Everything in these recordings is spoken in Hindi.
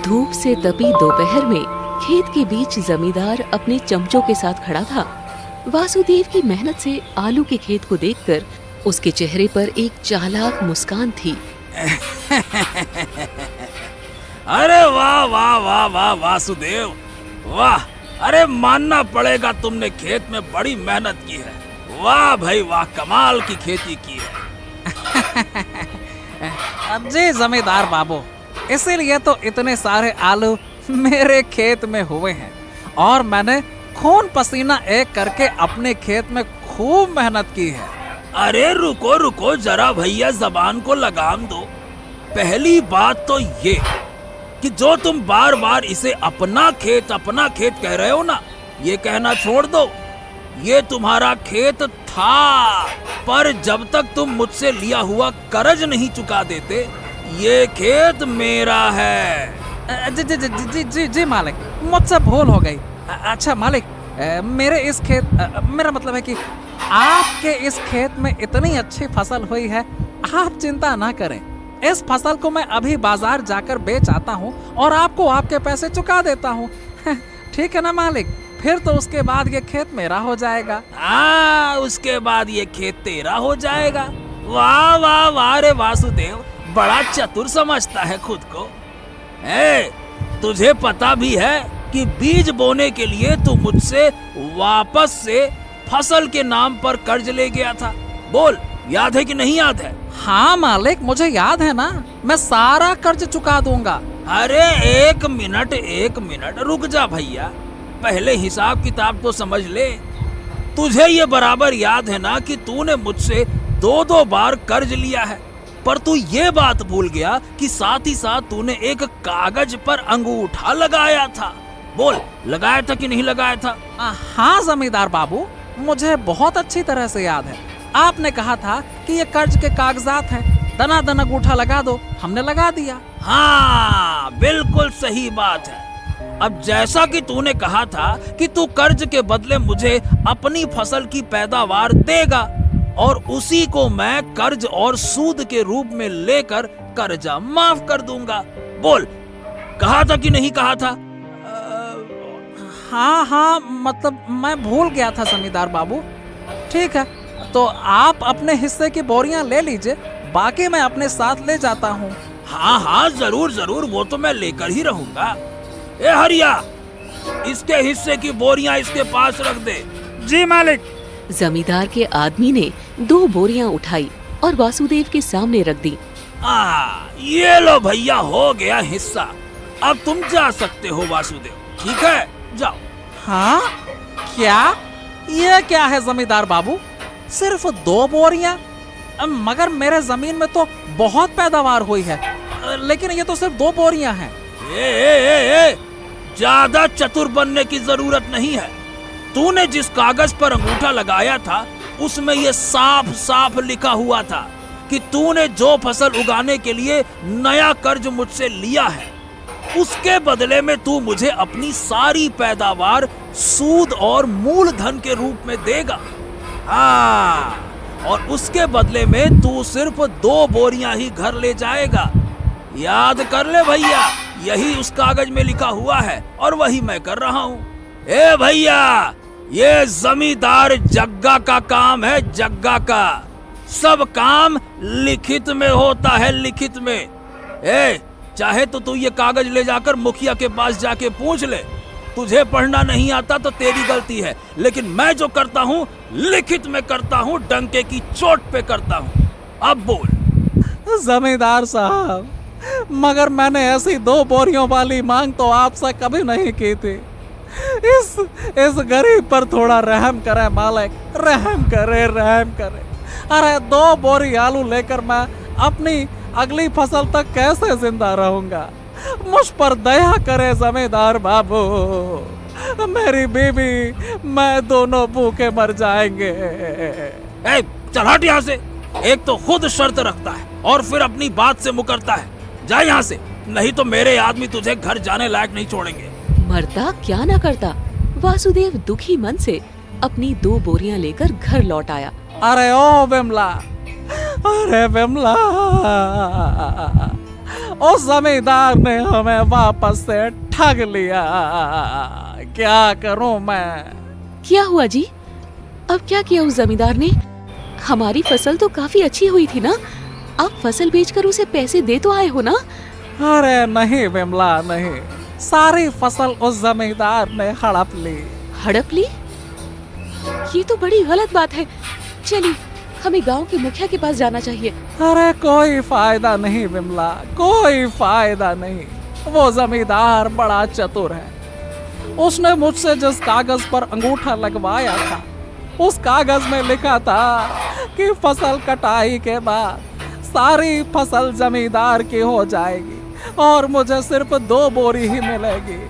धूप से तपी दोपहर में खेत के बीच जमींदार अपने चमचों के साथ खड़ा था। वासुदेव की मेहनत से आलू के खेत को देखकर उसके चेहरे पर एक चालाक मुस्कान थी। अरे वाह वाह वाह वाह वासुदेव, वाह! अरे मानना पड़ेगा, तुमने खेत में बड़ी मेहनत की है। वाह भाई वाह, कमाल की खेती की है। जी जमींदार बाबू, इसीलिए तो इतने सारे आलू मेरे खेत में हुए हैं और मैंने खून पसीना एक करके अपने खेत में खूब मेहनत की है। अरे रुको रुको जरा भैया, जबान को लगाम दो। पहली बात तो ये कि जो तुम बार बार इसे अपना खेत कह रहे हो ना, ये कहना छोड़ दो। ये तुम्हारा खेत था, पर जब तक तुम मुझसे लिया हुआ कर्ज नहीं चुका देते, ये खेत मेरा है। जी जी जी जी जी जी मालिक, मुझसे भूल हो गई। अच्छा मालिक, मेरा मतलब है कि आपके इस खेत में इतनी अच्छी फसल हुई है, आप चिंता ना करें। इस फसल को मैं अभी बाजार जाकर बेच आता हूँ और आपको आपके पैसे चुका देता हूँ। ठीक है ना मालिक? फिर तो उसके बाद ये खेत मेरा हो जाएगा। हाँ, उसके बाद ये खेत तेरा हो जाएगा। वाह वाह वाह रे वासुदेव, बड़ा चतुर समझता है खुद को। तुझे पता भी है कि बीज बोने के लिए तू मुझसे वापस से फसल के नाम पर कर्ज ले गया था। बोल, याद है कि नहीं याद है? हाँ मालिक, मुझे याद है ना, मैं सारा कर्ज चुका दूंगा। अरे एक मिनट रुक जा भैया, पहले हिसाब किताब तो समझ ले। तुझे ये बराबर याद है ना कि तूने मुझसे 2-2 बार कर्ज लिया है, पर तू ये बात भूल गया कि साथ ही साथ तूने एक कागज पर अंगूठा लगाया था। बोल, लगाया था कि नहीं लगाया था? हाँ जमींदार बाबू, मुझे बहुत अच्छी तरह से याद है। आपने कहा था कि ये कर्ज के कागजात हैं, दनादन अंगूठा लगा दो। हमने लगा दिया। हाँ, बिल्कुल सही बात है। अब जैसा कि तूने कहा था कि तू कर्ज के बदले मुझे अपनी फसल की पैदावार देगा और उसी को मैं कर्ज और सूद के रूप में लेकर कर्जा माफ कर दूंगा। बोल, कहा था कि नहीं कहा था? हाँ, मतलब मैं भूल गया था जमींदार बाबू। ठीक है, तो आप अपने हिस्से की बोरियां ले लीजिए, बाकी मैं अपने साथ ले जाता हूँ। हाँ, जरूर, वो तो मैं लेकर ही रहूंगा। ए हरिया, इसके हिस्से की बोरियां इसके पास रख दे। जी मालिक। जमींदार के आदमी ने 2 बोरियां उठाई और वासुदेव के सामने रख दी। ये लो भैया, हो गया हिस्सा। अब तुम जा सकते हो वासुदेव। ठीक है, जाओ। हाँ, ये क्या है जमींदार बाबू, सिर्फ 2 बोरियां? मगर मेरे जमीन में तो बहुत पैदावार हुई है, लेकिन ये तो सिर्फ 2 बोरियां हैं। ज्यादा चतुर बनने की जरूरत नहीं है। तूने जिस कागज पर अंगूठा लगाया था, उसमें ये साफ साफ लिखा हुआ था कि तूने जो फसल उगाने के लिए नया कर्ज मुझसे लिया है, उसके बदले में तू मुझे अपनी सारी पैदावार सूद और मूलधन के रूप में देगा। हाँ, और उसके बदले में तू सिर्फ 2 बोरियां ही घर ले जाएगा। याद कर ले भैया, यही उस कागज में लिखा हुआ है और वही मैं कर रहा हूँ। ए भैया, ये जमींदार जग्गा का काम है, जग्गा का। सब काम लिखित में होता है, लिखित में। चाहे तो तू ये कागज ले जाकर मुखिया के पास जाके पूछ ले। तुझे पढ़ना नहीं आता तो तेरी गलती है, लेकिन मैं जो करता हूँ लिखित में करता हूँ, डंके की चोट पे करता हूँ। अब बोल। जमींदार साहब, मगर मैंने ऐसी 2 बोरियों वाली मांग तो आपसे कभी नहीं की थी। इस गरीब पर थोड़ा रहम करे मालिक, रहम करे। अरे 2 बोरी आलू लेकर मैं अपनी अगली फसल तक कैसे जिंदा रहूंगा? मुझ पर दया करे जमींदार बाबू, मेरी बीबी, मैं दोनों भूखे मर जाएंगे। चल हट यहाँ से। एक तो खुद शर्त रखता है और फिर अपनी बात से मुकरता है। जा यहाँ से, नहीं तो मेरे आदमी तुझे घर जाने लायक नहीं छोड़ेंगे। मरता क्या ना करता, वासुदेव दुखी मन से अपनी 2 बोरियां लेकर घर लौट आया। अरे ओ विमला, उस जमींदार ने हमें वापस से ठग लिया। क्या करूं मैं? क्या हुआ जी? अब क्या किया उस जमींदार ने? हमारी फसल तो काफी अच्छी हुई थी ना, आप फसल बेचकर उसे पैसे दे तो आए हो ना? अरे नहीं विमला नहीं, सारी फसल उस जमींदार ने हड़प ली। हड़प ली? ये तो बड़ी गलत बात है। चलिए हमें गांव के मुखिया के पास जाना चाहिए। अरे कोई फायदा नहीं विमला, कोई फायदा नहीं। वो जमींदार बड़ा चतुर है। उसने मुझसे जिस कागज पर अंगूठा लगवाया था, उस कागज में लिखा था कि फसल कटाई के बाद सारी फसल जमींदार की हो जाएगी और मुझे सिर्फ 2 बोरी ही मिलेगी।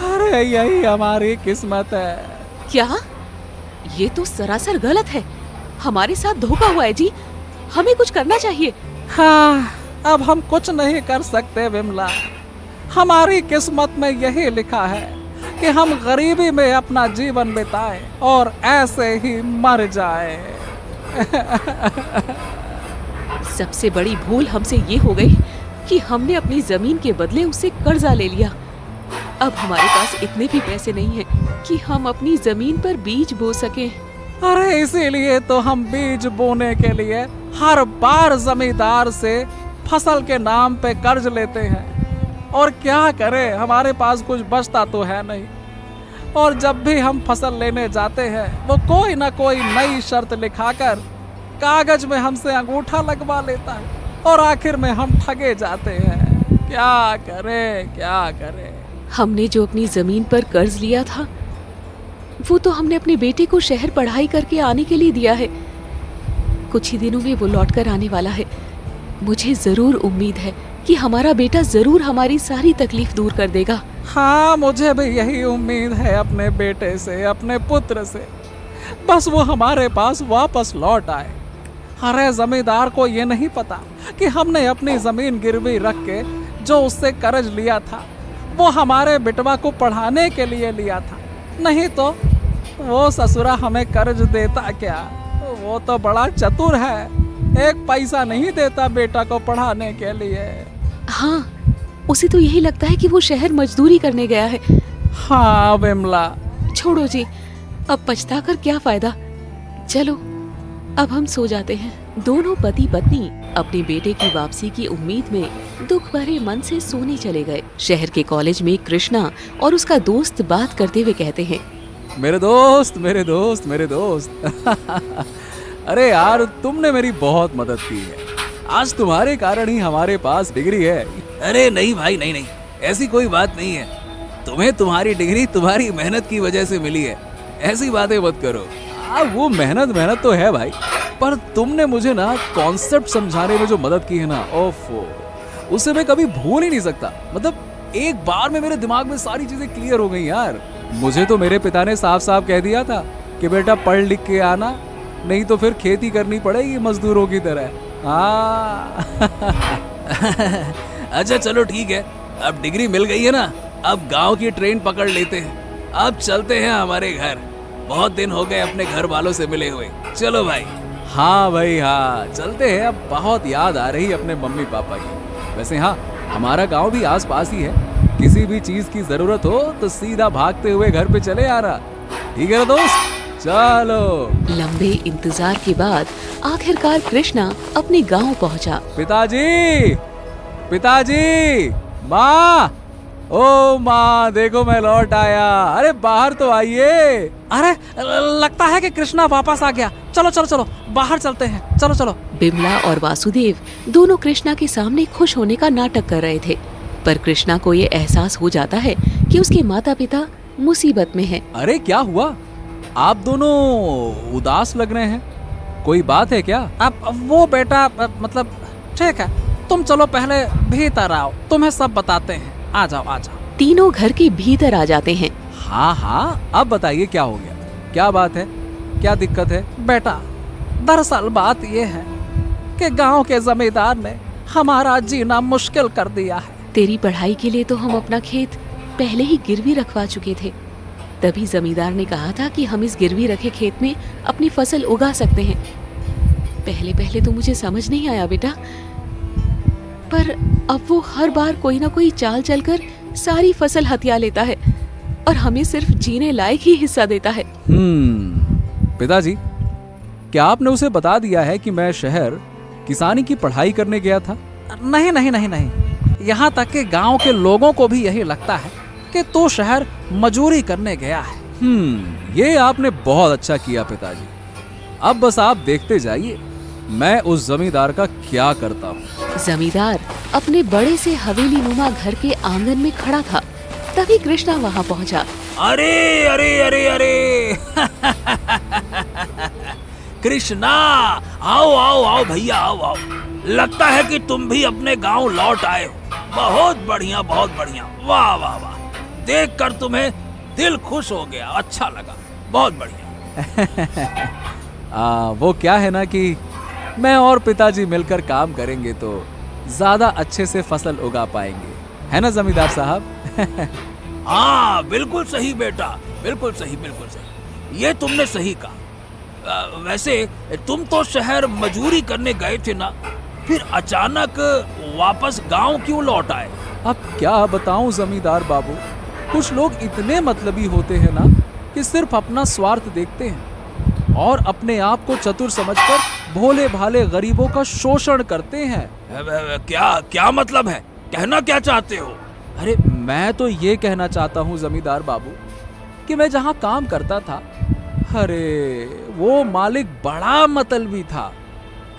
अरे यही हमारी किस्मत है। क्या? ये तो सरासर गलत है। हमारे साथ धोखा हुआ है जी, हमें कुछ करना चाहिए। हाँ, अब हम कुछ नहीं कर सकते विमला। हमारी किस्मत में यही लिखा है कि हम गरीबी में अपना जीवन बिताएं और ऐसे ही मर जाएं। सबसे बड़ी भूल हमसे ये हो गई कि हमने अपनी जमीन के बदले उससे कर्जा ले लिया। अब हमारे पास इतने भी पैसे नहीं हैं कि हम अपनी जमीन पर बीज बो सकें। अरे इसीलिए तो हम बीज बोने के लिए हर बार जमींदार से फसल के नाम पे कर्ज लेते हैं। और क्या करें, हमारे पास कुछ बचता तो है नहीं। और जब भी हम फसल लेने जाते हैं, वो कोई ना कोई नई शर्त लिखाकर कागज में हमसे अंगूठा लगवा लेता है और आखिर में हम ठगे जाते हैं। क्या करें, क्या करें? हमने जो अपनी जमीन पर कर्ज लिया था, वो तो हमने अपने बेटे को शहर पढ़ाई करके आने के लिए दिया है। कुछ ही दिनों में वो लौट कर आने वाला है। मुझे जरूर उम्मीद है कि हमारा बेटा जरूर हमारी सारी तकलीफ दूर कर देगा। हाँ, मुझे भी यही उम्मीद है अपने बेटे से, अपने पुत्र से। बस वो हमारे पास वापस लौट आए। अरे जमींदार को ये नहीं पता कि हमने अपनी जमीन गिरवी रख के जो उससे कर्ज लिया था, वो हमारे बेटवा को पढ़ाने के लिए लिया था। नहीं तो वो ससुरा हमें कर्ज देता क्या? वो तो बड़ा चतुर है, एक पैसा नहीं देता बेटा को पढ़ाने के लिए। हाँ, उसे तो यही लगता है कि वो शहर मजदूरी करने गया है। हाँ विमला, छोड़ो जी, अब पछता कर क्या फायदा। चलो अब हम सो जाते हैं। दोनों पति पत्नी अपने बेटे की वापसी की उम्मीद में दुख भरे मन से सोने चले गए। शहर के कॉलेज में कृष्णा और उसका दोस्त बात करते हुए कहते हैं, मेरे दोस्त मेरे दोस्त मेरे दोस्त अरे यार, तुमने मेरी बहुत मदद की है। आज तुम्हारे कारण ही हमारे पास डिग्री है। अरे नहीं भाई, नहीं नहीं, ऐसी कोई बात नहीं है। तुम्हें तुम्हारी डिग्री तुम्हारी मेहनत की वजह से मिली है। ऐसी बातें मत करो। वो मेहनत तो है भाई, पर तुमने मुझे ना कॉन्सेप्ट समझाने में जो मदद की है ना, ओफो, उसे मैं कभी भूल ही नहीं सकता। मतलब एक बार में मेरे दिमाग में सारी चीजें क्लियर हो गई यार। मुझे तो मेरे पिता ने साफ साफ कह दिया था कि बेटा पढ़ लिख के आना, नहीं तो फिर खेती करनी पड़ेगी मजदूरों की तरह। हाँ अच्छा चलो ठीक है, अब डिग्री मिल गई है ना, अब गांव की ट्रेन पकड़ लेते हैं। अब चलते हैं हमारे घर। बहुत दिन हो गए अपने घर वालों से मिले हुए। चलो भाई। हाँ भाई हाँ, चलते हैं। अब बहुत याद आ रही अपने मम्मी पापा की। वैसे हाँ, हमारा गांव भी आस पास ही है। किसी भी चीज की जरूरत हो तो सीधा भागते हुए घर पे चले आ रहा। ठीक है ना दोस्त, चलो। लंबे इंतजार के बाद आखिरकार कृष्णा अपने गांव पहुंचा। पिताजी, पिताजी, माँ, ओ माँ, देखो मैं लौट आया। अरे बाहर तो आइए। अरे लगता है कि कृष्णा वापस आ गया। चलो चलो चलो, बाहर चलते हैं। चलो चलो। बिमला और वासुदेव दोनों कृष्णा के सामने खुश होने का नाटक कर रहे थे, पर कृष्णा को ये एहसास हो जाता है कि उसके माता पिता मुसीबत में हैं। अरे क्या हुआ? आप दोनों उदास लग रहे हैं, कोई बात है क्या? अब वो बेटा, मतलब ठीक है, तुम चलो पहले भीतर आओ, तुम्हें सब बताते हैं। आ जाओ आ जाओ। तीनों घर के भीतर आ जाते हैं। हाँ हाँ, अब बताइए क्या हो गया, क्या बात है, क्या दिक्कत है? बेटा, दरअसल बात ये है कि गांव के जमींदार ने हमारा जीना मुश्किल कर दिया है। तेरी पढ़ाई के लिए तो हम अपना खेत पहले ही गिरवी रखवा चुके थे। तभी जमींदार ने कहा था कि हम इस गिरवी रखे खेत में अपनी फसल उगा सकते हैं। पहले पहले तो मुझे समझ नहीं आया बेटा, पर अब वो हर बार कोई ना कोई चाल चलकर सारी फसल हथिया लेता है और हमें सिर्फ जीने लायक ही हिस्सा देता है। पिताजी, क्या आपने उसे बता दिया है कि मैं शहर किसानी की पढ़ाई करने गया था? नहीं नहीं नहीं नहीं, यहाँ तक कि गांव के लोगों को भी यही लगता है कि तू शहर मजूरी करने गया है। ये आपने बहुत अच्छा किया पिताजी। अब बस आप देखते जाइए मैं उस जमींदार का क्या करता हूँ। जमींदार अपने बड़े से हवेली नुमा घर के आंगन में खड़ा था। तभी कृष्णा वहाँ पहुँचा। अरे अरे अरे अरे कृष्णा, आओ आओ आओ भैया, आओ आओ। लगता है कि तुम भी अपने गांव लौट आए हो। बहुत बढ़िया, बहुत बढ़िया। वाह वाह वाह, देखकर तुम्हें दिल खुश हो गया, अच्छा लगा, बहुत बढ़िया। वो क्या है ना कि मैं और पिताजी मिलकर काम करेंगे तो ज्यादा अच्छे से फसल उगा पाएंगे, है ना जमींदार साहब? हाँ बिल्कुल सही बेटा, बिल्कुल सही, बिल्कुल सही, ये तुमने सही कहा। वैसे तुम तो शहर मजूरी करने गए थे ना, फिर अचानक वापस गांव क्यों लौट आए? अब क्या बताऊं जमींदार बाबू, कुछ लोग इतने मतलबी होते हैं ना कि सिर्फ अपना स्वार्थ देखते हैं और अपने आप को चतुर समझकर भोले भाले गरीबों का शोषण करते हैं। क्या क्या मतलब है? कहना क्या चाहते हो? अरे मैं तो ये कहना चाहता हूँ जमींदार बाबू कि मैं जहाँ काम करता था, अरे वो मालिक बड़ा मतलबी था।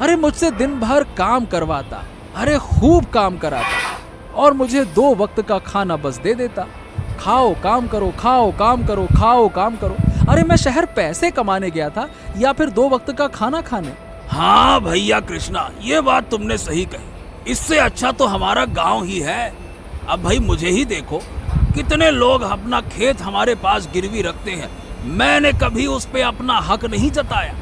अरे मुझसे दिन भर काम करवाता, अरे खूब काम कराता और मुझे 2 वक्त का खाना बस दे देता। खाओ काम करो, खाओ काम करो, खाओ काम करो। अरे मैं शहर पैसे कमाने गया था या फिर 2 वक्त का खाना खाने? हाँ भैया कृष्णा, ये बात तुमने सही कही। इससे अच्छा तो हमारा गांव ही है। अब भाई मुझे ही देखो, कितने लोग अपना खेत हमारे पास गिरवी रखते हैं, मैंने कभी उस पे अपना हक नहीं जताया।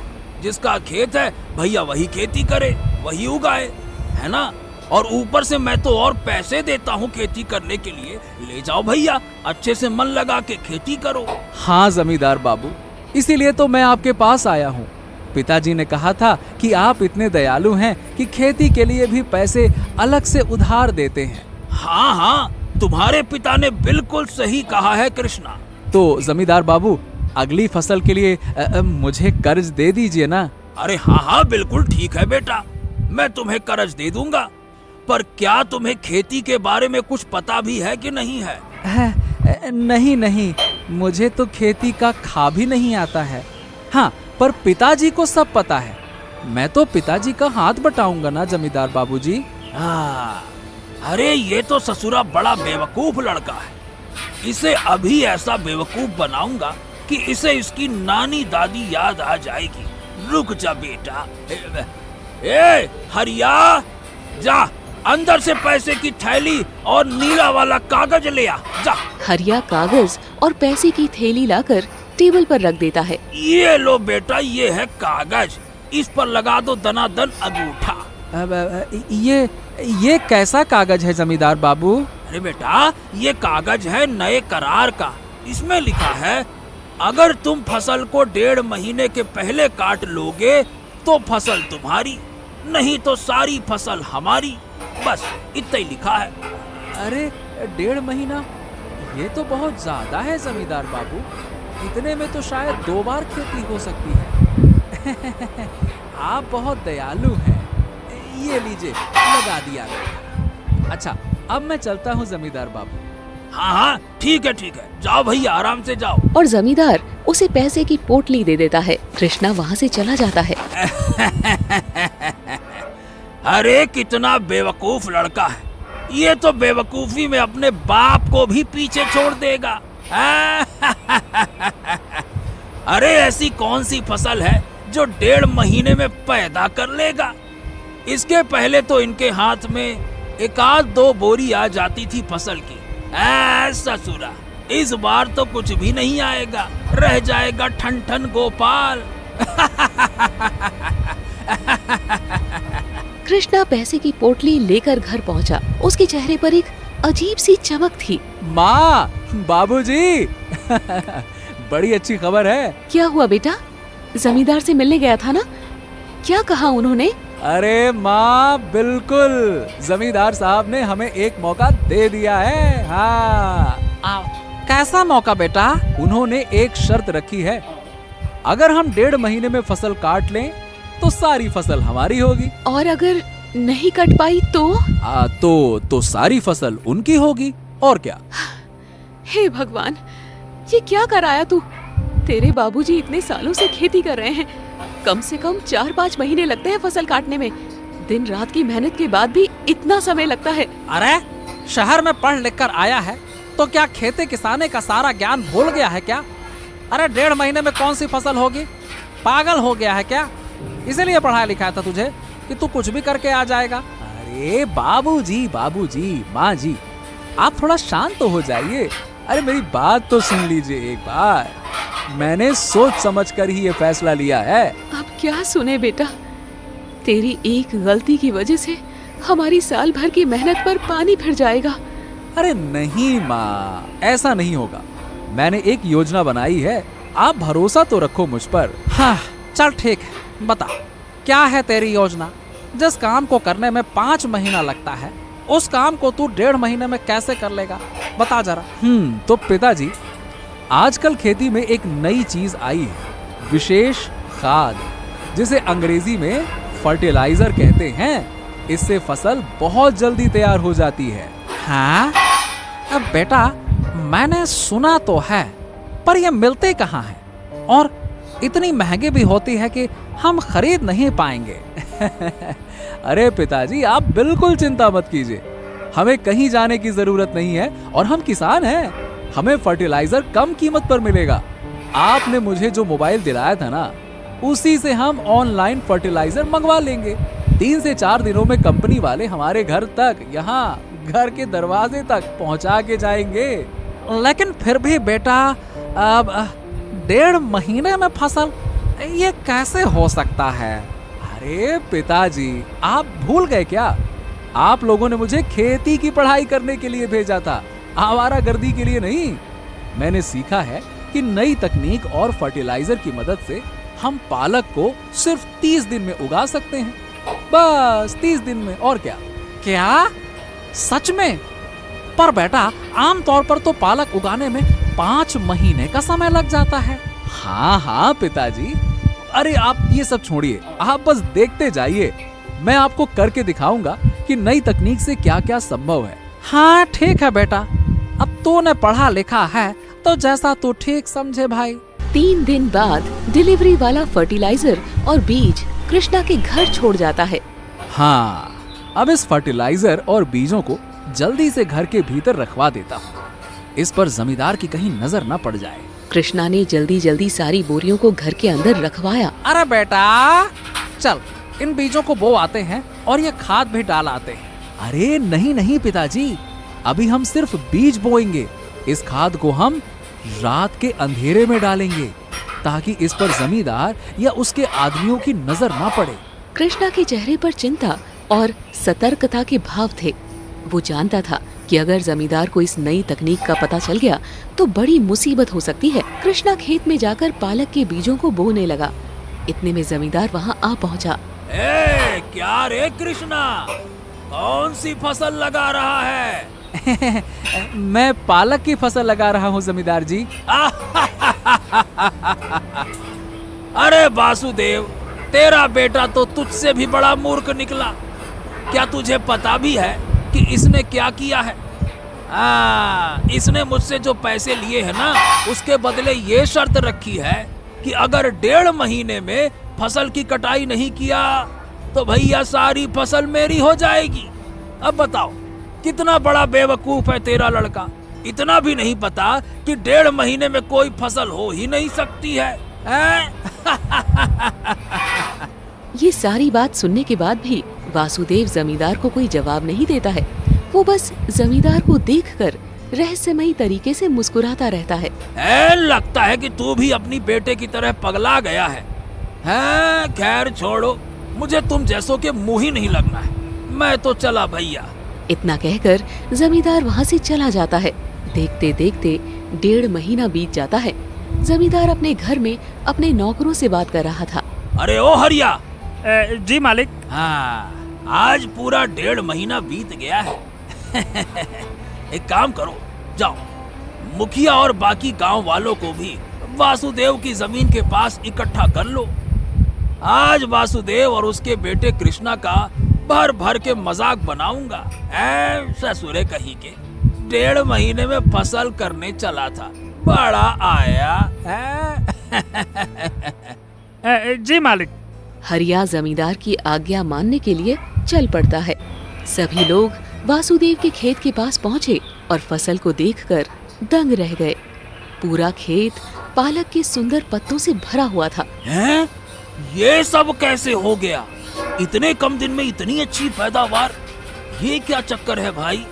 जिसका खेत है भैया वही खेती करे, वही उगाए, है ना? और ऊपर से मैं तो और पैसे देता हूँ खेती करने के लिए। ले जाओ भैया, अच्छे से मन लगा के खेती करो। हाँ जमींदार बाबू, इसीलिए तो मैं आपके पास आया हूँ। पिताजी ने कहा था कि आप इतने दयालु हैं कि खेती के लिए भी पैसे अलग से उधार देते हैं। हाँ हाँ, तुम्हारे पिता ने बिल्कुल सही कहा है कृष्णा। तो जमींदार बाबू, अगली फसल के लिए मुझे कर्ज दे दीजिए ना। अरे हाँ हाँ, बिल्कुल ठीक है बेटा, मैं तुम्हें कर्ज दे दूंगा। पर क्या तुम्हें खेती के बारे में कुछ पता भी है कि नहीं है? नहीं नहीं, मुझे तो खेती का खा भी नहीं आता है। हाँ, पर पिताजी को सब पता है। मैं तो पिताजी का हाथ बटाऊंगा ना जमींदार बाबूजी। हाँ, अरे ये तो ससुरा बड़ा बेवकूफ लड़का है। इसे अभी ऐसा बेवकूफ बनाऊंगा कि इसे इसकी नानी दादी याद आ जाएगी। रुक जा बेटा। ए हरिया, जा अंदर से पैसे की थैली और नीला वाला कागज ले आ, जा। हरिया कागज और पैसे की थैली लाकर टेबल पर रख देता है। ये लो बेटा, ये है कागज, इस पर लगा दो दनादन अंगूठा। ये कैसा कागज है जमींदार बाबू? अरे बेटा, ये कागज है नए करार का। इसमें लिखा है, अगर तुम फसल को 1.5 महीने के पहले काट लोगे तो फसल तुम्हारी, नहीं तो सारी फसल हमारी। बस इतना ही लिखा है। अरे 1.5 महीना, ये तो बहुत ज्यादा है जमींदार बाबू। इतने में तो शायद 2 बार खेती हो सकती है। आप बहुत दयालु हैं। ये लीजिए, लगा दिया। अच्छा, अब मैं चलता हूँ जमींदार बाबू। हाँ हाँ, ठीक है ठीक है, जाओ भैया, आराम से जाओ। और जमींदार उसे पैसे की पोटली दे देता है। कृष्णा वहाँ से चला जाता है। अरे कितना बेवकूफ लड़का है, ये तो बेवकूफी में अपने बाप को भी पीछे छोड़ देगा। अरे ऐसी कौन सी फसल है जो 1.5 महीने में पैदा कर लेगा? इसके पहले तो इनके हाथ में 1-2 बोरी आ जाती थी फसल की। ससुरा, इस बार तो कुछ भी नहीं आएगा, रह जाएगा ठन ठन गोपाल। कृष्णा पैसे की पोटली लेकर घर पहुंचा। उसके चेहरे पर एक अजीब सी चमक थी। माँ, बाबूजी, बड़ी अच्छी खबर है। क्या हुआ बेटा? जमींदार से मिलने गया था ना? क्या कहा उन्होंने? अरे माँ, बिल्कुल जमींदार साहब ने हमें एक मौका दे दिया है। हाँ। कैसा मौका बेटा? उन्होंने एक शर्त रखी है, अगर हम 1.5 महीने में फसल काट लें तो सारी फसल हमारी होगी। और अगर नहीं कट पाई तो सारी फसल उनकी होगी, और क्या। हे भगवान, ये क्या कराया तू? तेरे बाबूजी इतने सालों से खेती कर रहे हैं, कम से कम 4-5 महीने लगते हैं फसल काटने में। दिन रात की मेहनत के बाद भी इतना समय लगता है। अरे शहर में पढ़ लिख कर आया है तो क्या खेती किसानी का सारा ज्ञान भूल गया है क्या? अरे 1.5 महीने में कौन सी फसल होगी? पागल हो गया है क्या? इसीलिए पढ़ाया लिखाया था तुझे कि तू कुछ भी करके आ जाएगा। अरे बाबूजी, माँ जी, आप थोड़ा शांत तो हो जाइए। अरे मेरी बात तो सुन लीजिए एक बार। मैंने सोच समझ कर ही ये फैसला लिया है। अब क्या सुने बेटा, तेरी एक गलती की वजह से हमारी साल भर की मेहनत पर पानी फिर जाएगा। अरे नहीं माँ, ऐसा नहीं होगा। मैंने एक योजना बनाई है, आप भरोसा तो रखो मुझ पर। हाँ चल ठीक है, बता क्या है तेरी योजना? जिस काम को करने में 5 महीना लगता है, उस काम को तू 1.5 महीने में कैसे कर लेगा? बता जरा। तो पिताजी, आजकल खेती में एक नई चीज आई है, विशेष खाद, जिसे अंग्रेजी में फर्टिलाइजर कहते हैं। इससे फसल बहुत जल्दी तैयार हो जाती है। हाँ? अब बेटा, मैंने सुना तो है, पर ये मिलते कहाँ हैं? और इतनी महंगी भी होती है कि हम खरीद नहीं पाएंगे। अरे पिताजी, आप बिल्कुल चिंता मत कीजिए, हमें कहीं जाने की जरूरत नहीं है और हम किसान हैं। हमें फर्टिलाइजर कम कीमत पर मिलेगा। आपने मुझे जो मोबाइल दिलाया था ना, उसी से हम ऑनलाइन फर्टिलाइजर मंगवा लेंगे। 3 से 4 दिनों में कंपनी वाले हमारे घर तक, यहाँ घर के दरवाजे तक पहुंचा के जाएंगे। लेकिन फिर भी बेटा, अब 1.5 महीने में फसल, ये कैसे हो सकता है? अरे पिताजी, आप भूल गए क्या? आप लोगों ने मुझे खेती की पढ़ाई करने के लिए भेजा था, आवारागर्दी के लिए नहीं। मैंने सीखा है कि नई तकनीक और फर्टिलाइजर की मदद से हम पालक को सिर्फ 30 दिन में उगा सकते हैं। बस 30 दिन में, और क्या। क्या? सच में? पर बेटा, आमतौर पर तो पालक उगाने में 5 महीने का समय लग जाता है। हाँ पिताजी, अरे आप ये सब छोड़िए, आप बस देखते जाइए। मैं आपको करके दिखाऊंगा कि नई तकनीक से क्या क्या संभव है। हाँ ठीक है बेटा, अब तूने पढ़ा लिखा है तो जैसा तू ठीक समझे भाई। 3 दिन बाद डिलीवरी वाला फर्टिलाइजर और बीज कृष्णा के घर छोड़ जाता है। हाँ, अब इस फर्टिलाइजर और बीजों को जल्दी से घर के भीतर रखवा देता हूँ, इस पर जमींदार की कहीं नजर न पड़ जाए। कृष्णा ने जल्दी सारी बोरियों को घर के अंदर रखवाया। अरे बेटा, चल इन बीजों को बो आते हैं और ये खाद भी डाल आते हैं। अरे नहीं पिताजी, अभी हम सिर्फ बीज बोएंगे। इस खाद को हम रात के अंधेरे में डालेंगे, ताकि इस पर जमींदार या उसके आदमियों की नजर ना पड़े। कृष्णा के चेहरे पर चिंता और सतर्कता के भाव थे। वो जानता था कि अगर जमींदार को इस नई तकनीक का पता चल गया तो बड़ी मुसीबत हो सकती है। कृष्णा खेत में जाकर पालक के बीजों को बोने लगा। इतने में जमींदार वहाँ आ पहुँचा। क्या रे कृष्णा, कौन सी फसल लगा रहा है? मैं पालक की फसल लगा रहा हूँ जमींदार जी। अरे वासुदेव, तेरा बेटा तो तुझसे भी बड़ा मूर्ख निकला। क्या तुझे पता भी है कि इसने क्या किया है? इसने मुझसे जो पैसे लिए हैं ना, उसके बदले ये शर्त रखी है कि अगर 1.5 महीने में फसल की कटाई नहीं किया तो भैया सारी फसल मेरी हो जाएगी। अब बताओ, कितना बड़ा बेवकूफ है तेरा लड़का। इतना भी नहीं पता कि 1.5 महीने में कोई फसल हो ही नहीं सकती है, ये सारी बात सुनने के बाद भी वासुदेव जमींदार को कोई जवाब नहीं देता है। वो बस जमींदार को देखकर रहस्यमयी तरीके से मुस्कुराता रहता है। लगता है कि तू भी अपनी बेटे की तरह पगला गया है। खैर छोड़ो, मुझे तुम जैसों के मुंह ही नहीं लगना है। मैं तो चला भैया। इतना कहकर जमींदार वहाँ से चला जाता है। देखते देखते 1.5 महीना बीत जाता है। जमींदार अपने घर में अपने नौकरों से बात कर रहा था। अरे ओ हरिया, जी मालिक। हाँ, आज पूरा 1.5 महीना बीत गया है। एक काम करो, जाओ मुखिया और बाकी गांव वालों को भी वासुदेव की जमीन के पास इकट्ठा कर लो। आज वासुदेव और उसके बेटे कृष्णा का भर भर के मजाक बनाऊंगा। ससुरे कहीं के 1.5 महीने में फसल करने चला था, बड़ा आया। जी मालिक। हरिया जमींदार की आज्ञा मानने के लिए चल पड़ता है। सभी लोग वासुदेव के खेत के पास पहुंचे और फसल को देखकर दंग रह गए। पूरा खेत पालक के सुंदर पत्तों से भरा हुआ था। हैं? ये सब कैसे हो गया? इतने कम दिन में इतनी अच्छी पैदावार, ये क्या चक्कर है भाई?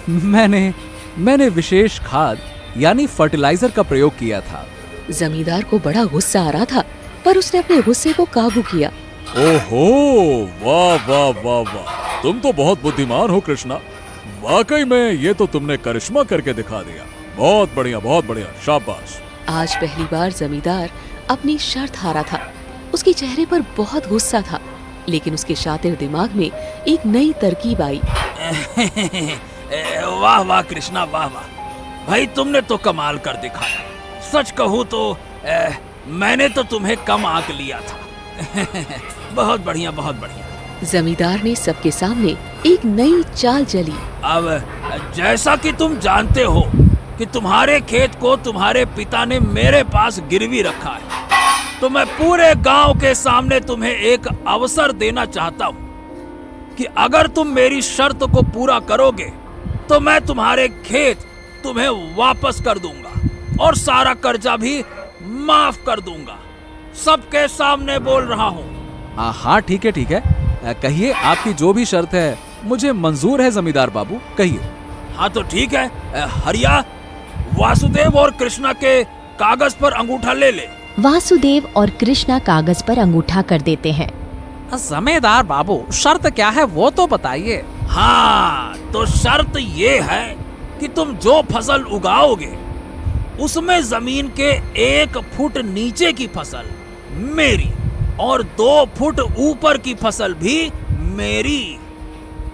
मैंने विशेष खाद यानी फर्टिलाइजर का प्रयोग किया था। जमींदार को बड़ा गुस्सा आ रहा था, पर उसने अपने गुस्से को काबू किया। ओहो, वाह वाह वाह वाह, तुम तो बहुत बुद्धिमान हो कृष्णा। वाकई में ये तो तुमने करिश्मा करके दिखा दिया। बहुत बढ़िया, शाबाश। आज पहली बार जमींदार अपनी शर्त हारा था। उसके चेहरे पर बहुत गुस्सा था, लेकिन उसके शातिर दिमाग में एक नई तरकीब आई। वाह वाह कृष्णा, वाह वाह भाई, तुमने तो कमाल कर दिखाया। सच कहूँ तो मैंने तो तुम्हें कम आंक लिया था। बहुत बढ़िया, बहुत बढ़िया। जमींदार ने सबके सामने एक नई चाल चली। अब जैसा कि तुम जानते हो कि तुम्हारे खेत को तुम्हारे पिता ने मेरे पास गिरवी रखा है, तो मैं पूरे गांव के सामने तुम्हें एक अवसर देना चाहता हूं कि अगर तुम मेरी शर्त को पूरा करोगे तो मैं तुम्हारे खेत तुम्हें वापस कर दूंगा और सारा कर्जा भी माफ कर दूंगा। सबके सामने बोल रहा हूँ। हाँ ठीक है, कहिए, आपकी जो भी शर्त है मुझे मंजूर है जमींदार बाबू, कहिए। हाँ तो ठीक है, हरिया, वासुदेव और कृष्णा के कागज पर अंगूठा ले ले। वासुदेव और कृष्णा कागज पर अंगूठा कर देते हैं। जमींदार बाबू, शर्त क्या है वो तो बताइए। हाँ, तो शर्त ये है कि तुम जो फसल उगाओगे उसमें जमीन के 1 फुट नीचे की फसल मेरी और 2 फुट ऊपर की फसल भी मेरी।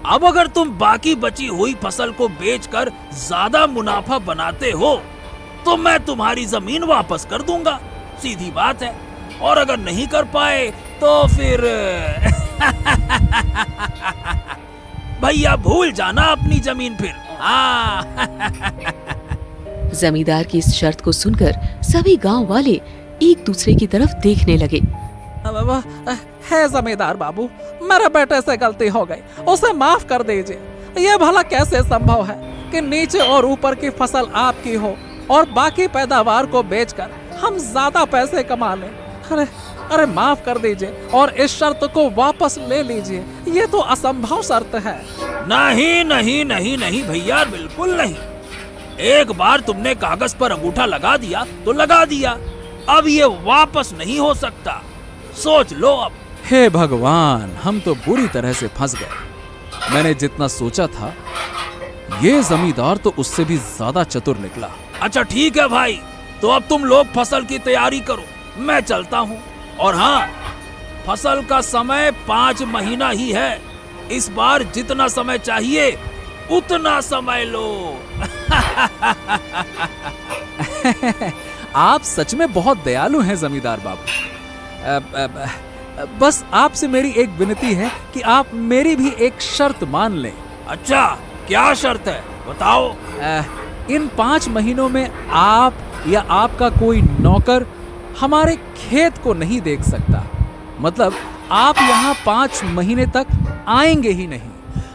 अब अगर तुम बाकी बची हुई फसल को बेचकर ज्यादा मुनाफा बनाते हो तो मैं तुम्हारी जमीन वापस कर दूंगा, सीधी बात है। और अगर नहीं कर पाए तो फिर भैया भूल जाना अपनी जमीन फिर। हाँ। जमींदार की इस शर्त को सुनकर सभी गांव वाले एक दूसरे की तरफ देखने लगे। है जमींदार बाबू, मेरे बेटे से गलती हो गई, उसे माफ कर दीजिए। ये भला कैसे संभव है कि नीचे और ऊपर की फसल आपकी हो और बाकी पैदावार को बेचकर हम ज्यादा पैसे कमा लें? अरे माफ कर दीजिए और इस शर्त को वापस ले लीजिए। ये तो असंभव शर्त है। नहीं नहीं नहीं नहीं भैया, बिल्कुल नहीं। एक बार तुमने कागज पर अंगूठा लगा दिया तो लगा दिया, अब ये वापस नहीं हो सकता। सोच लो अब। हे भगवान, हम तो बुरी तरह से फंस गए। मैंने जितना सोचा था ये जमींदार तो उससे भी ज्यादा चतुर निकला। अच्छा ठीक है भाई, तो अब तुम लोग फसल की तैयारी करो, मैं चलता हूँ। और हाँ, फसल का समय 5 महीना ही है। इस बार जितना समय चाहिए उतना समय लो। आप सच में बहुत दयालु हैं जमींदार बाबू। बस आपसे मेरी एक विनती है कि आप मेरी भी एक शर्त मान लें। अच्छा, क्या शर्त है बताओ। इन 5 महीनों में आप या आपका कोई नौकर हमारे खेत को नहीं देख सकता। मतलब आप यहाँ 5 महीने तक आएंगे ही नहीं।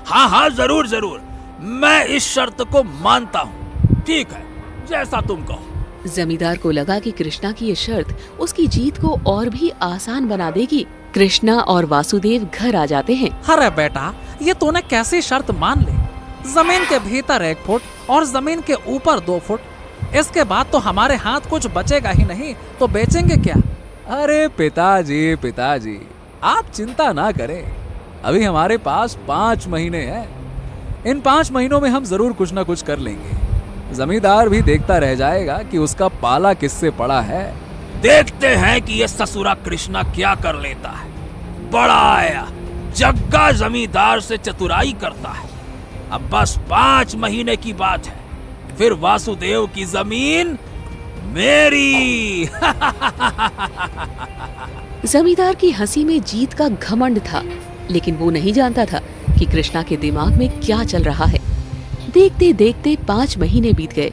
हाँ हाँ, जरूर जरूर, मैं इस शर्त को मानता हूँ। ठीक है, जैसा तुम कहो। जमींदार को लगा कि कृष्णा की ये शर्त उसकी जीत को और भी आसान बना देगी। कृष्णा और वासुदेव घर आ जाते हैं। अरे बेटा, ये तूने कैसी शर्त मान ली? जमीन के भीतर 1 फुट और जमीन के ऊपर 2 फुट। इसके बाद तो हमारे हाथ कुछ बचेगा ही नहीं, तो बेचेंगे क्या? अरे पिताजी, आप चिंता ना करें। अभी हमारे पास 5 महीने हैं। इन 5 महीनों में हम जरूर कुछ ना कुछ कर लेंगे। जमींदार भी देखता रह जाएगा कि उसका पाला किससे पड़ा है। देखते हैं कि ये ससुरा कृष्णा क्या कर लेता है। बड़ा आया, जग्गा जमींदार से चतुराई करता है। अब बस 5 महीने की बात है, फिर वासुदेव की जमीन मेरी। जमींदार की हंसी में जीत का घमंड था, लेकिन वो नहीं जानता था कि कृष्णा के दिमाग में क्या चल रहा है। देखते देखते 5 महीने बीत गए।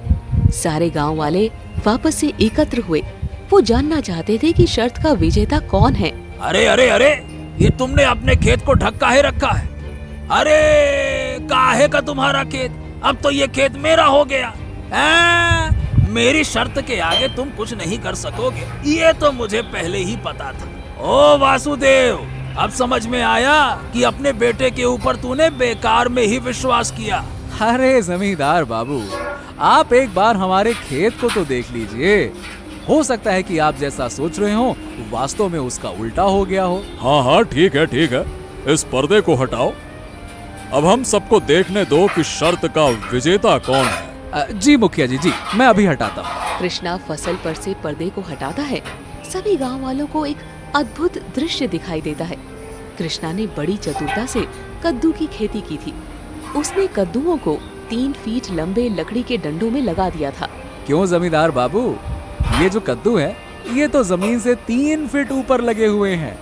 सारे गांव वाले वापस से एकत्र हुए। वो जानना चाहते थे कि शर्त का विजेता कौन है। अरे अरे अरे, ये तुमने अपने खेत को ढक काहे रखा है? अरे काहे का तुम्हारा खेत? अब तो ये खेत मेरा हो गया। मेरी शर्त के आगे तुम कुछ नहीं कर सकोगे, ये तो मुझे पहले ही पता था। ओ वासुदेव, अब समझ में आया कि अपने बेटे के ऊपर तूने बेकार में ही विश्वास किया। अरे जमींदार बाबू, आप एक बार हमारे खेत को तो देख लीजिए। हो सकता है कि आप जैसा सोच रहे हो वास्तव में उसका उल्टा हो गया हो। हाँ हाँ, ठीक है ठीक है, इस पर्दे को हटाओ। अब हम सबको देखने दो कि शर्त का विजेता कौन है। जी मुखिया जी, मैं अभी हटाता हूँ। कृष्णा फसल पर से पर्दे को हटाता है। सभी गांव वालों को एक अद्भुत दृश्य दिखाई देता है। कृष्णा ने बड़ी चतुरता से कद्दू की खेती की थी। उसने कद्दुओं को 3 फीट लंबे लकड़ी के डंडों में लगा दिया था। क्यों जमींदार बाबू, ये जो कद्दू है ये तो जमीन से 3 फीट ऊपर लगे हुए हैं।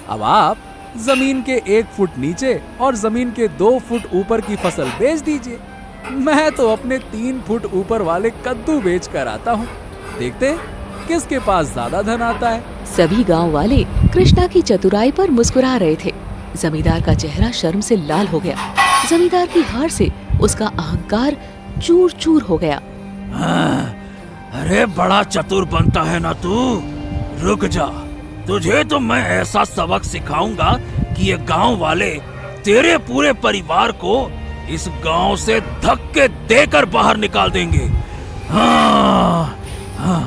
अब आप जमीन के 1 फुट नीचे और जमीन के 2 फुट ऊपर की फसल बेच दीजिए। मैं तो अपने 3 फुट ऊपर वाले कद्दू बेच कर आता हूँ। देखते हैं किसके पास ज्यादा धन आता है। सभी गांव वाले कृष्णा की चतुराई पर मुस्कुरा रहे थे। जमींदार का चेहरा शर्म से लाल हो गया। जमींदार की हार से उसका अहंकार चूर चूर हो गया। अरे बड़ा चतुर बनता है ना तू। रुक जा, तुझे तो मैं ऐसा सबक सिखाऊंगा कि ये गांव वाले तेरे पूरे परिवार को इस गांव से धक्के देकर बाहर निकाल देंगे। हाँ, हाँ।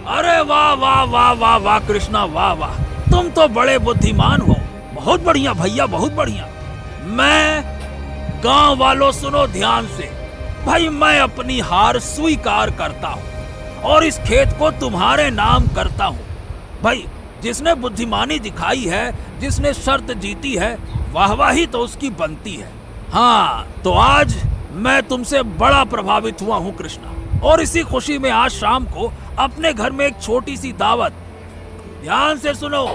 अरे वाह वाह वाह वाह वाह कृष्णा, वाह वाह, तुम तो बड़े बुद्धिमान हो। बहुत बढ़िया भैया, बहुत बढ़िया। मैं गांव वालों सुनो ध्यान से। भाई मैं अपनी हार स्वीकार करता हूँ और इस खेत को तुम्हारे नाम करता हूँ। भाई जिसने बुद्धिमानी दिखाई है, जिसने शर्त जीती है, वाहवाही तो उसकी बनती है। हाँ, तो आज मैं तुमसे बड़ा प्रभावित हुआ हूँ कृष्णा, और इसी खुशी में आज शाम को अपने घर में एक छोटी सी दावत, ध्यान से सुनो,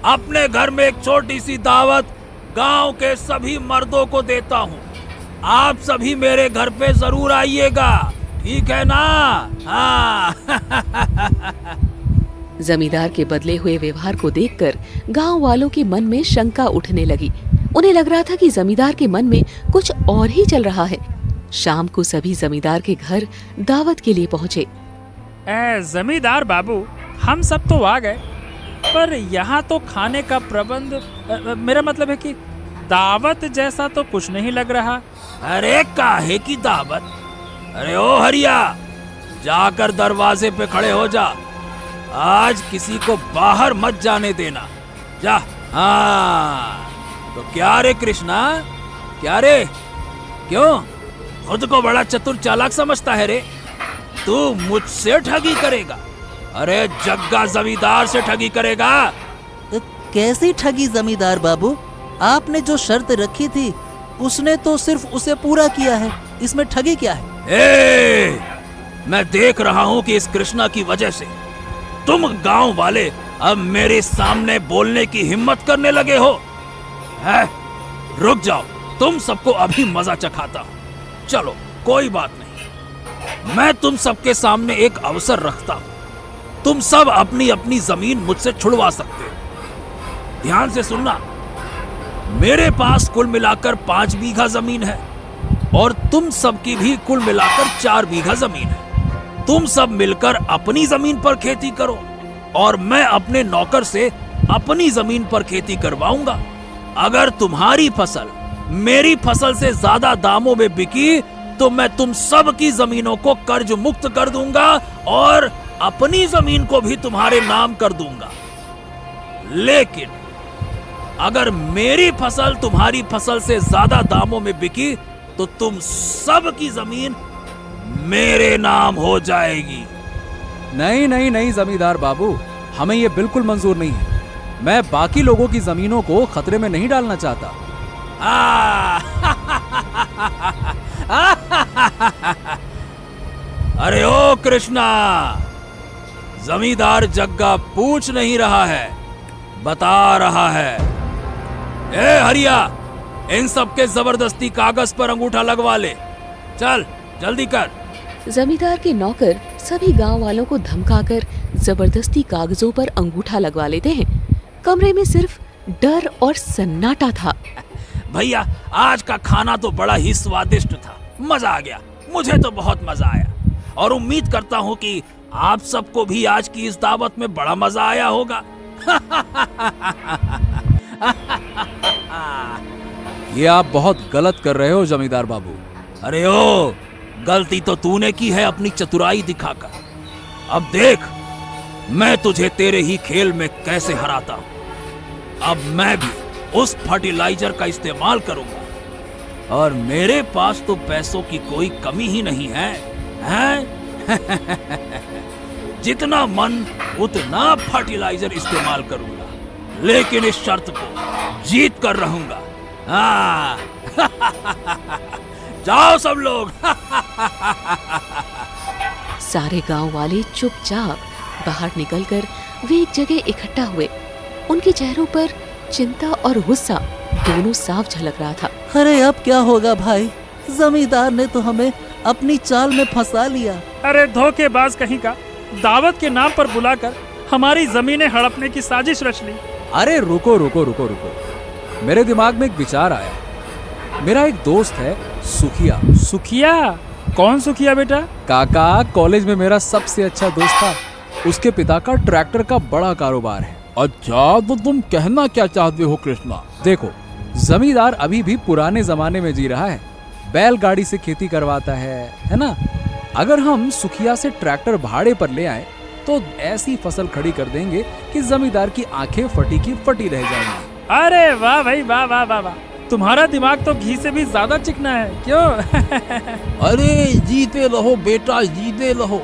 अपने घर में एक छोटी सी दावत गांव के सभी मर्दों को देता हूँ। आप सभी मेरे घर पे जरूर आइएगा, ठीक है ना? हाँ। जमींदार के बदले हुए व्यवहार को देखकर गांव वालों के मन में शंका उठने लगी। उन्हें लग रहा था कि जमींदार के मन में कुछ और ही चल रहा है। शाम को सभी जमींदार के घर दावत के लिए पहुँचे। जमींदार बाबू, हम सब तो आ गए, पर यहाँ तो खाने का प्रबंध, मेरा मतलब है कि दावत जैसा तो कुछ नहीं लग रहा। अरे काहे की दावत? अरे ओ हरिया, जाकर दरवाजे पे खड़े हो जा। आज किसी को बाहर मत जाने देना, जा। हाँ, तो क्या रे कृष्णा, क्या रे? क्यों खुद को बड़ा चतुर चालाक समझता है रे? तू मुझसे ठगी करेगा? अरे जग्गा जमींदार से ठगी करेगा। कैसी ठगी जमींदार बाबू? आपने जो शर्त रखी थी उसने तो सिर्फ उसे पूरा किया है, इसमें ठगी क्या है? मैं देख रहा हूँ कि इस कृष्णा की वजह से तुम गांव वाले अब मेरे सामने बोलने की हिम्मत करने लगे हो। है? रुक जाओ, तुम सबको अभी मजा चखाता हूँ। चलो कोई बात नहीं, मैं तुम सबके सामने एक अवसर रखता हूँ। तुम सब अपनी अपनी जमीन मुझसे छुड़वा सकते हो। ध्यान से सुनना, मेरे पास कुल मिलाकर 5 बीघा जमीन है और तुम सबकी भी कुल मिलाकर 4 बीघा जमीन है। तुम सब मिलकर अपनी जमीन पर खेती करो और मैं अपने नौकर से अपनी जमीन पर खेती करवाऊंगा। अगर तुम्हारी फसल मेरी फसल से ज्यादा दामों में बिकी तो मैं तुम सब की जमीनों को कर्ज मुक्त कर दूंगा और अपनी जमीन को भी तुम्हारे नाम कर दूंगा। लेकिन अगर मेरी फसल तुम्हारी फसल से ज्यादा दामों में बिकी तो तुम सब की जमीन मेरे नाम हो जाएगी। नहीं नहीं नहीं जमींदार बाबू, हमें ये बिल्कुल मंजूर नहीं है। मैं बाकी लोगों की जमीनों को खतरे में नहीं डालना चाहता। अरे ओ कृष्णा, जमींदार जग्गा पूछ नहीं रहा है, बता रहा है। ए हरिया, इन सब के जबरदस्ती कागज पर अंगूठा लगवा ले। चल जल्दी कर। जमींदार के नौकर सभी गांव वालों को धमकाकर जबरदस्ती कागजों पर अंगूठा लगवा लेते हैं। कमरे में सिर्फ डर और सन्नाटा था। भैया, आज का खाना तो बड़ा ही स्वादिष्ट था, मजा आ गया। मुझे तो बहुत मजा आया और उम्मीद करता हूँ कि आप सबको भी आज की इस दावत में बड़ा मजा आया होगा। ये आप बहुत गलत कर रहे हो जमींदार बाबू। अरे ओ, गलती तो तूने की है अपनी चतुराई दिखाकर। अब देख मैं तुझे तेरे ही खेल में कैसे हराता हूँ। अब मैं भी उस फर्टिलाइजर का इस्तेमाल करूंगा और मेरे पास तो पैसों की कोई कमी ही नहीं है, हैं? जितना मन उतना फर्टिलाइजर इस्तेमाल करूंगा, लेकिन इस शर्त को जीत कर रहूंगा। हाँ। जाओ सब लोग। सारे गांव वाले चुपचाप बाहर निकलकर वे एक जगह इकट्ठा हुए। उनके चेहरों पर चिंता और गुस्सा दोनों साफ झलक रहा था। अरे अब क्या होगा भाई, जमींदार ने तो हमें अपनी चाल में फंसा लिया। अरे धोखेबाज कहीं का, दावत के नाम पर बुलाकर हमारी जमीनें हड़पने की साजिश रच ली। अरे रुको रुको रुको रुको, मेरे दिमाग में एक विचार आया। मेरा एक दोस्त है सुखिया। सुखिया? कौन सुखिया बेटा? काका, कॉलेज में मेरा सबसे अच्छा दोस्त था। उसके पिता का ट्रैक्टर का बड़ा कारोबार है। अच्छा, तो तुम कहना क्या चाहते हो कृष्णा? देखो, जमींदार अभी भी पुराने जमाने में जी रहा है, बैलगाड़ी से खेती करवाता है ना। अगर हम सुखिया से ट्रैक्टर भाड़े पर ले आए तो ऐसी फसल खड़ी कर देंगे कि जमींदार की आंखें फटी की फटी रह जाएंगी। अरे वाह भाई, वाह वाह वाह वाह, तुम्हारा दिमाग तो घी से भी ज्यादा चिकना है, क्यों? अरे जीते रहो बेटा, जीते रहो।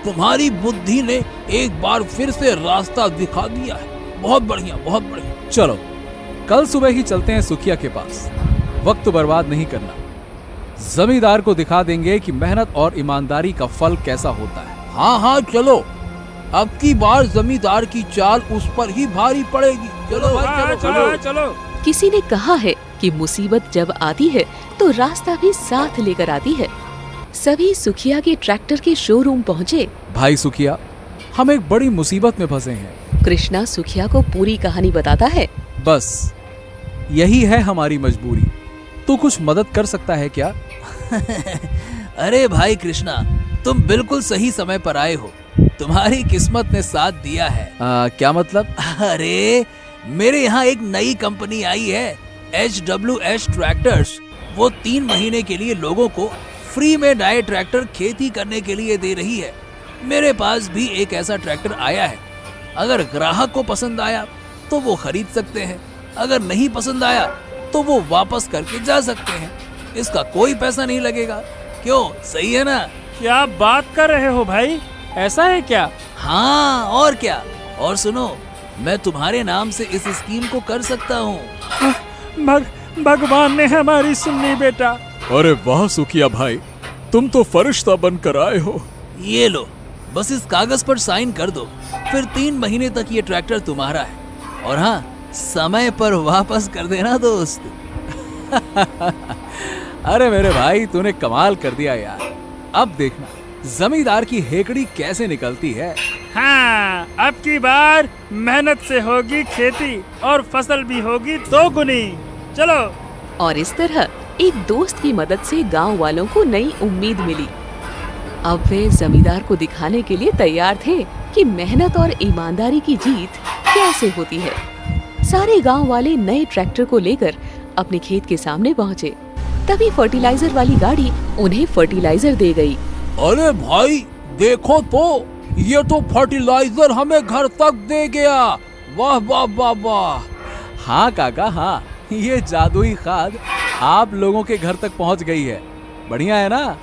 तुम्हारी बुद्धि ने एक बार फिर से रास्ता दिखा दिया है। बहुत बढ़िया, बहुत बढ़िया। चलो कल सुबह ही चलते हैं सुखिया के पास। वक्त बर्बाद नहीं करना। जमींदार को दिखा देंगे कि मेहनत और ईमानदारी का फल कैसा होता है। हाँ हाँ चलो, अब की बार जमींदार की चाल उस पर ही भारी पड़ेगी। चलो भाई, चलो चलो। किसी ने कहा है कि मुसीबत जब आती है तो रास्ता भी साथ लेकर आती है। सभी सुखिया के ट्रैक्टर के शोरूम पहुँचे। भाई सुखिया, हम एक बड़ी मुसीबत में फंसे हैं। कृष्णा सुखिया को पूरी कहानी बताता है। बस यही है हमारी मजबूरी। तू कुछ मदद कर सकता है क्या? अरे भाई कृष्णा, तुम बिल्कुल सही समय पर आए हो। तुम्हारी किस्मत ने साथ दिया है। क्या मतलब? अरे मेरे यहाँ एक नई कंपनी आई है, HWS ट्रैक्टर्स। वो 3 महीने के लिए लोगों को फ्री में नए ट्रैक्टर खेती करने के लिए दे रही है। मेरे पास भी एक ऐसा ट्रैक्टर आया है। अगर ग्राहक को पसंद आया तो वो खरीद सकते हैं, अगर नहीं पसंद आया तो वो वापस करके जा सकते हैं। इसका कोई पैसा नहीं लगेगा। क्यों, सही है ना? क्या बात कर रहे हो भाई, ऐसा है क्या? हाँ और क्या। और सुनो, मैं तुम्हारे नाम से इस स्कीम को कर सकता हूँ। भगवान ने हमारी सुननी बेटा। अरे वाह सुखिया भाई, तुम तो फरिश्ता बनकर आए हो। ये लो, बस इस कागज पर साइन कर दो, फिर 3 महीने तक ये ट्रैक्टर तुम्हारा है। और हाँ, समय पर वापस कर देना दोस्त। अरे मेरे भाई, तूने कमाल कर दिया यार। अब देखना जमींदार की हेकड़ी कैसे निकलती है। हाँ, अब की बार मेहनत से होगी खेती और फसल भी होगी 2 गुनी। चलो। और इस तरह एक दोस्त की मदद से गांव वालों को नई उम्मीद मिली। अब वे जमींदार को दिखाने के लिए तैयार थे कि मेहनत और ईमानदारी की जीत कैसे होती है। सारे गांव वाले नए ट्रैक्टर को लेकर अपने खेत के सामने पहुंचे। तभी फर्टिलाइजर वाली गाड़ी उन्हें फर्टिलाइजर दे गई। अरे भाई देखो तो, ये तो फर्टिलाइजर हमें घर तक दे गया। वाह वाह वाह वाह। हाँ काका, हाँ, ये जादुई खाद आप लोगों के घर तक पहुंच गई है। बढ़िया है ना?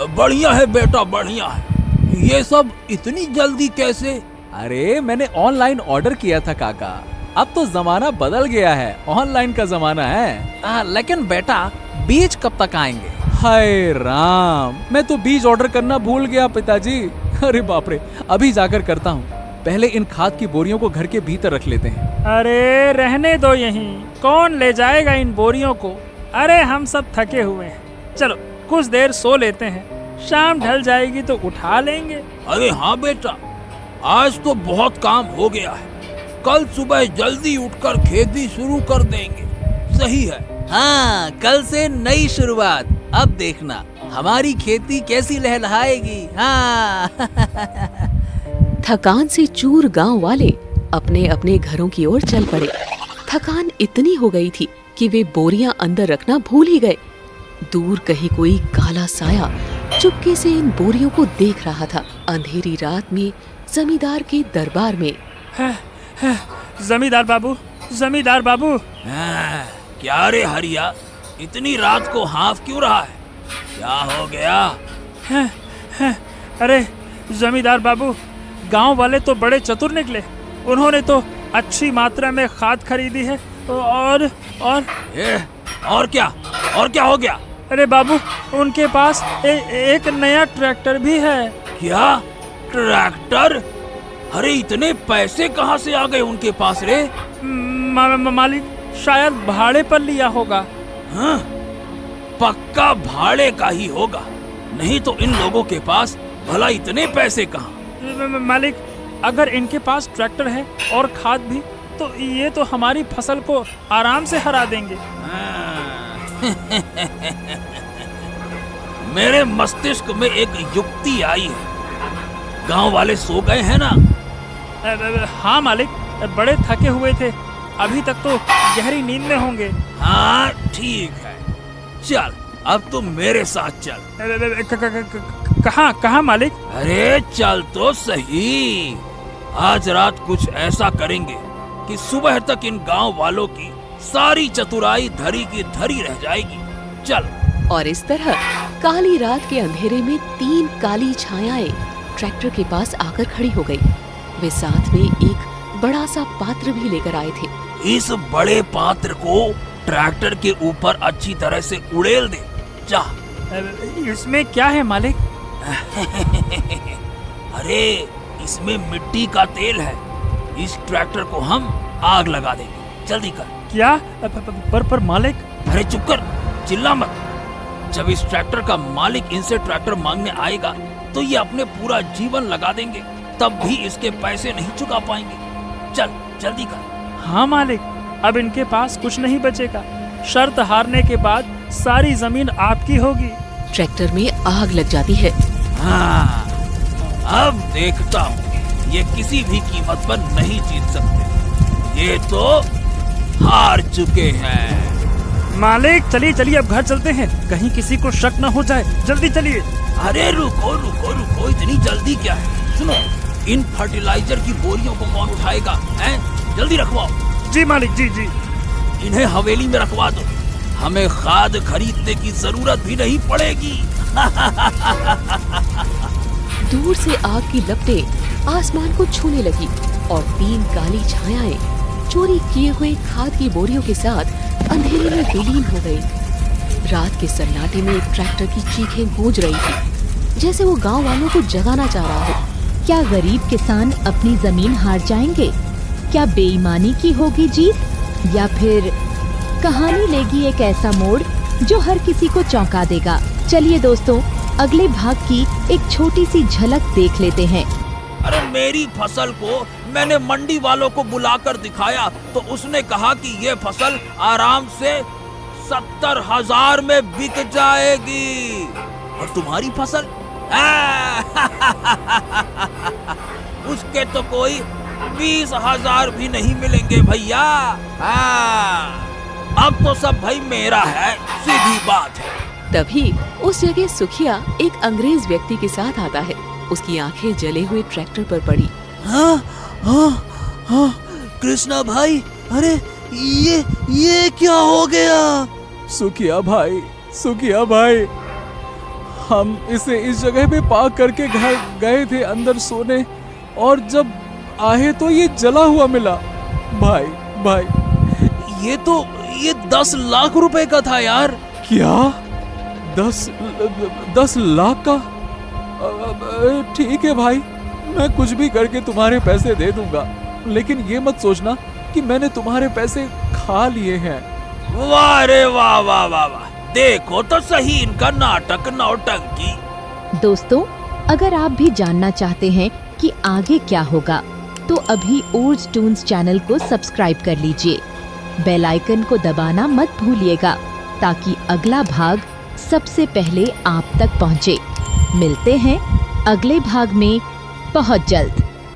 बढ़िया है बेटा, बढ़िया है। ये सब इतनी जल्दी कैसे? अरे मैंने ऑनलाइन ऑर्डर किया था काका। अब तो जमाना बदल गया है, ऑनलाइन का जमाना है। लेकिन बेटा बीज कब तक आएंगे? हाय राम, मैं तो बीज ऑर्डर करना भूल गया पिताजी। अरे बाप रे, अभी जाकर करता हूँ। पहले इन खाद की बोरियों को घर के भीतर रख लेते हैं। अरे रहने दो यहीं, कौन ले जाएगा इन बोरियों को? अरे हम सब थके हुए हैं, चलो कुछ देर सो लेते हैं, शाम ढल जाएगी तो उठा लेंगे। अरे हाँ बेटा, आज तो बहुत काम हो गया है, कल सुबह जल्दी उठकर खेती शुरू कर देंगे। सही है। हाँ, कल से नई शुरुआत। अब देखना हमारी खेती कैसी लहलहाएगी। हाँ। थकान से चूर गांव वाले अपने अपने घरों की ओर चल पड़े। थकान इतनी हो गई थी कि वे बोरियां अंदर रखना भूल ही गए। दूर कहीं कोई काला साया चुपके से इन बोरियों को देख रहा था। अंधेरी रात में जमींदार के दरबार में जमींदार बाबू, जमींदार बाबू। क्या रे हरिया, इतनी रात को हाफ क्यों रहा है? क्या हो गया? अरे जमींदार बाबू, गांव वाले तो बड़े चतुर निकले। उन्होंने तो अच्छी मात्रा में खाद खरीदी है और क्या हो गया? अरे बाबू, उनके पास एक नया ट्रैक्टर भी है। क्या ट्रैक्टर? अरे इतने पैसे कहाँ से आ गए उनके पास रे? मालिक शायद भाड़े पर लिया होगा। हाँ, पक्का भाड़े का ही होगा, नहीं तो इन लोगों के पास भला इतने पैसे कहाँ? मालिक, अगर इनके पास ट्रैक्टर है और खाद भी, तो ये तो हमारी फसल को आराम से हरा देंगे। मेरे मस्तिष्क में एक युक्ति आई है। गांव वाले सो गए हैं ना? हाँ मालिक, बड़े थके हुए थे, अभी तक तो गहरी नींद में होंगे। हाँ ठीक है, चल अब तुम मेरे साथ चल। कहाँ मालिक? अरे चल तो सही। आज रात कुछ ऐसा करेंगे कि सुबह तक इन गांव वालों की सारी चतुराई धरी की धरी रह जाएगी। चल। और इस तरह काली रात के अंधेरे में 3 काली छायाएं ट्रैक्टर के पास आकर खड़ी हो गई। वे साथ में एक बड़ा सा पात्र भी लेकर आए थे। इस बड़े पात्र को ट्रैक्टर के ऊपर अच्छी तरह से उड़ेल दे। जा। इसमें क्या है मालिक? अरे इसमें मिट्टी का तेल है। इस ट्रैक्टर को हम आग लगा देंगे, जल्दी कर। क्या? पर मालिक। अरे चुप कर, चिल्ला मत। जब इस ट्रैक्टर का मालिक इनसे ट्रैक्टर मांगने आएगा तो ये अपने पूरा जीवन लगा देंगे, तब भी इसके पैसे नहीं चुका पाएंगे। चल जल्दी कर। हाँ मालिक, अब इनके पास कुछ नहीं बचेगा। शर्त हारने के बाद सारी जमीन आपकी होगी। ट्रैक्टर में आग लग जाती है। हाँ, अब देखता हूँ ये किसी भी कीमत पर नहीं जीत सकते। ये तो हार चुके हैं। मालिक चलिए चलिए, अब घर चलते हैं, कहीं किसी को शक न हो जाए। जल्दी चलिए। अरे रुको रुको रुको, इतनी जल्दी क्या है? सुनो, इन फर्टिलाइजर की बोरियों को कौन उठाएगा? हैं? जल्दी रखवाओ। जी मालिक, जी जी। इन्हें हवेली में रखवा दो, हमें खाद खरीदने की जरूरत भी नहीं पड़ेगी। दूर से आग की लपटें आसमान को छूने लगी और 3 काली छायाएं चोरी किए हुए खाद की बोरियों के साथ अंधेरे में विलीन हो गई। रात के सन्नाटे में एक ट्रैक्टर की चीखें गूंज रही थी, जैसे वो गांव वालों को जगाना चाह रहा हो। क्या गरीब किसान अपनी जमीन हार जाएंगे? क्या बेईमानी की होगी जीत, या फिर कहानी लेगी एक ऐसा मोड़ जो हर किसी को चौंका देगा? चलिए दोस्तों, अगले भाग की एक छोटी सी झलक देख लेते हैं। अरे मेरी फसल को मैंने मंडी वालों को बुलाकर दिखाया तो उसने कहा कि ये फसल आराम से 70,000 में बिक जाएगी, और तुम्हारी फसल उसके तो कोई 20,000 भी नहीं मिलेंगे भैया। अब तो सब भाई मेरा है, सीधी बात है। तभी उस जगह सुखिया एक अंग्रेज व्यक्ति के साथ आता है। उसकी आंखें जले हुए ट्रैक्टर पर पड़ी। हाँ हाँ हाँ, कृष्णा भाई, अरे ये क्या हो गया? सुखिया भाई, हम इसे इस जगह पे पार्क करके घर गए थे अंदर सोने, और जब आए तो ये जला हुआ मिला। भाई भाई ये 10 लाख रुपए का था यार। क्या 10 लाख का? ठीक है भाई, मैं कुछ भी करके तुम्हारे पैसे दे दूंगा, लेकिन ये मत सोचना कि मैंने तुम्हारे पैसे खा लिए हैं। वाह रे वाह वाह वाह वाह, देखो तो सही इनका नाटक नौटंकी। दोस्तों, अगर आप भी जानना चाहते हैं कि आगे क्या होगा तो अभी ऊर्ज टून्स चैनल को सब्सक्राइब कर लीजिए। बेल आइकन को दबाना मत भूलिएगा ताकि अगला भाग सबसे पहले आप तक पहुंचे। मिलते हैं अगले भाग में बहुत जल्द।